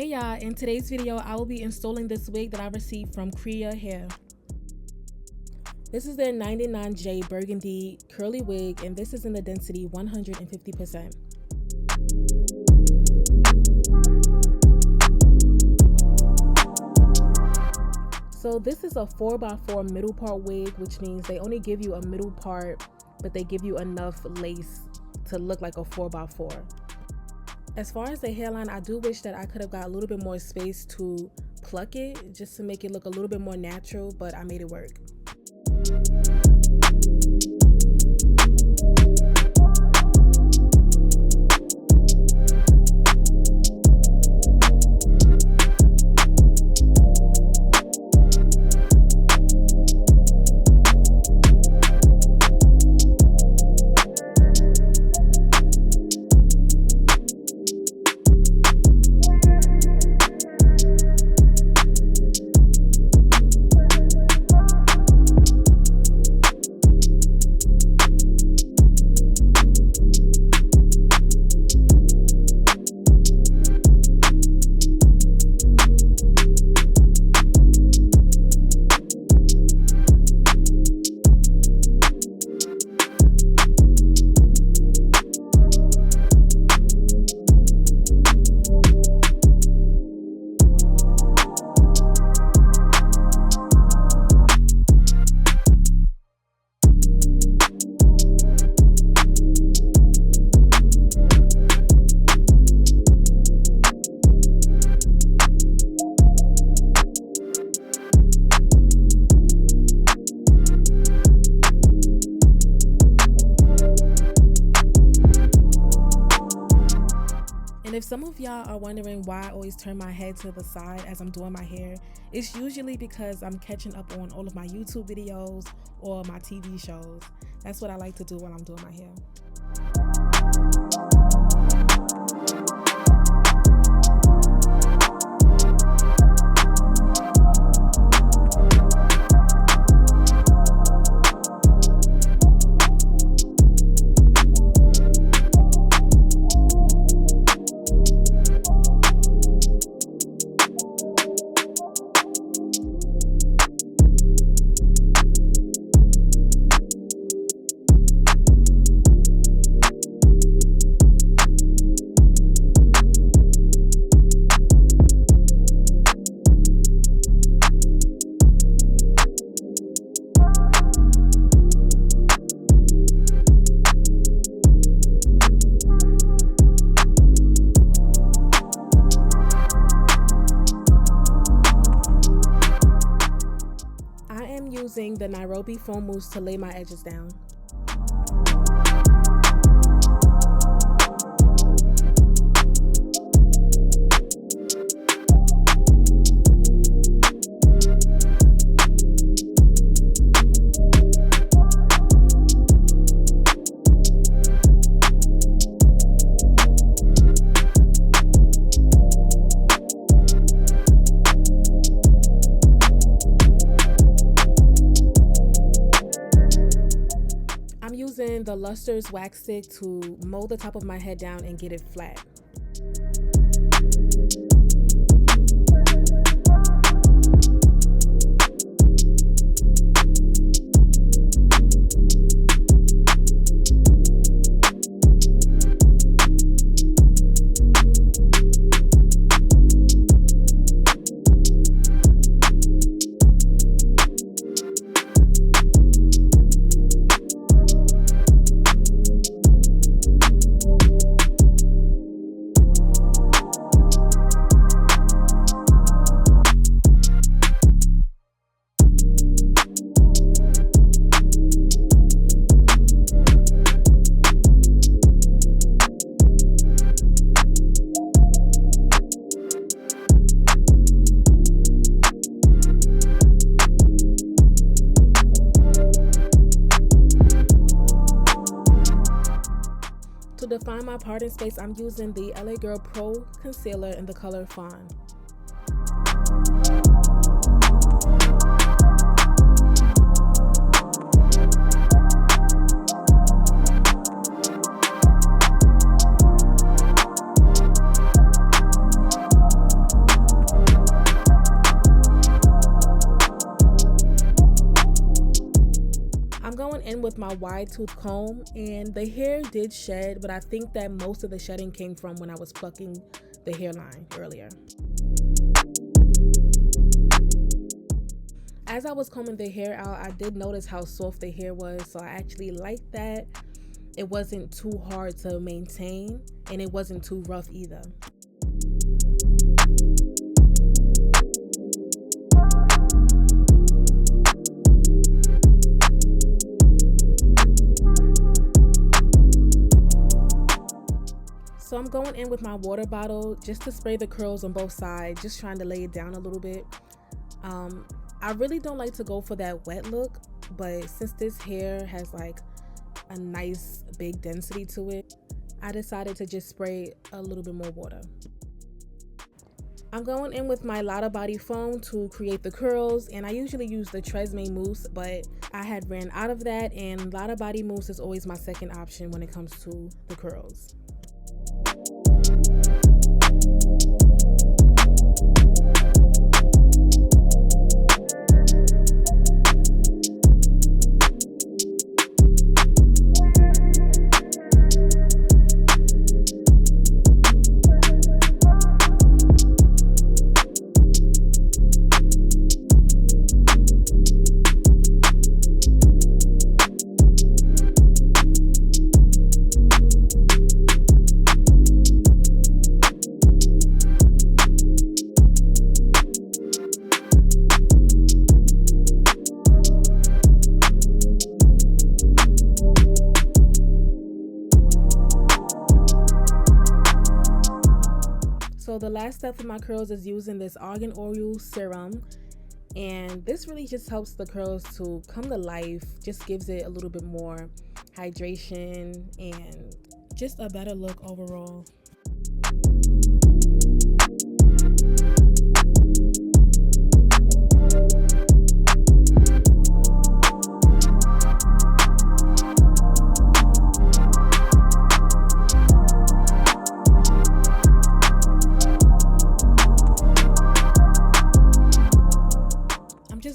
Hey y'all, in today's video I will be installing this wig that I received from Kriyya Hair. This is their 99J Burgundy curly wig and this is in the density 150%. So this is a 4x4 middle part wig, which means they only give you a middle part, but they give you enough lace to look like a 4x4. As far as the hairline, I do wish that I could have got a little bit more space to pluck it, just to make it look a little bit more natural, but I made it work. And if some of y'all are wondering why I always turn my head to the side as I'm doing my hair, it's usually because I'm catching up on all of my YouTube videos or my TV shows. That's what I like to do while I'm doing my hair. Using the Nairobi foam mousse to lay my edges down. Using the Luster's wax stick to mold the top of my head down and get it flat. To define my parting space, I'm using the LA Girl Pro Concealer in the color Fawn. in with my wide tooth comb, and the hair did shed, but I think that most of the shedding came from when I was plucking the hairline earlier. As I was combing the hair out, I did notice how soft the hair was, so I actually liked that. It wasn't too hard to maintain, and it wasn't too rough either. So I'm going in with my water bottle just to spray the curls on both sides, just trying to lay it down a little bit. I really don't like to go for that wet look, but since this hair has like a nice big density to it, I decided to just spray a little bit more water. I'm going in with my Lotta Body foam to create the curls, and I usually use the Tresemme mousse, but I had ran out of that, and Lotta Body mousse is always my second option when it comes to the curls. So the last step for my curls is using this Argan Oil Serum, and this really just helps the curls to come to life, just gives it a little bit more hydration and just a better look overall.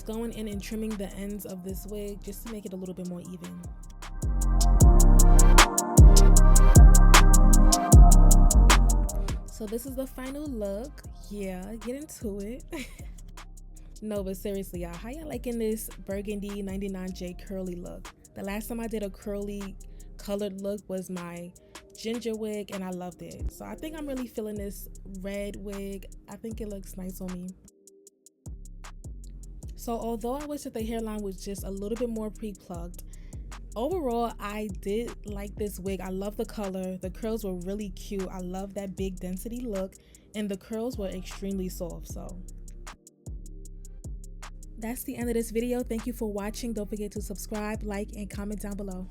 Going in and trimming the ends of this wig just to make it a little bit more even. So this is the final look. Yeah, get into it. No, but seriously, y'all, how y'all liking this Burgundy 99J curly look? The last time I did a curly colored look was my ginger wig, and I loved it. So I think I'm really feeling this red wig. I think it looks nice on me. So although I wish that the hairline was just a little bit more pre-plucked, overall I did like this wig. I love the color. The curls were really cute. I love that big density look, and the curls were extremely soft. So that's the end of this video. Thank you for watching. Don't forget to subscribe, like, and comment down below.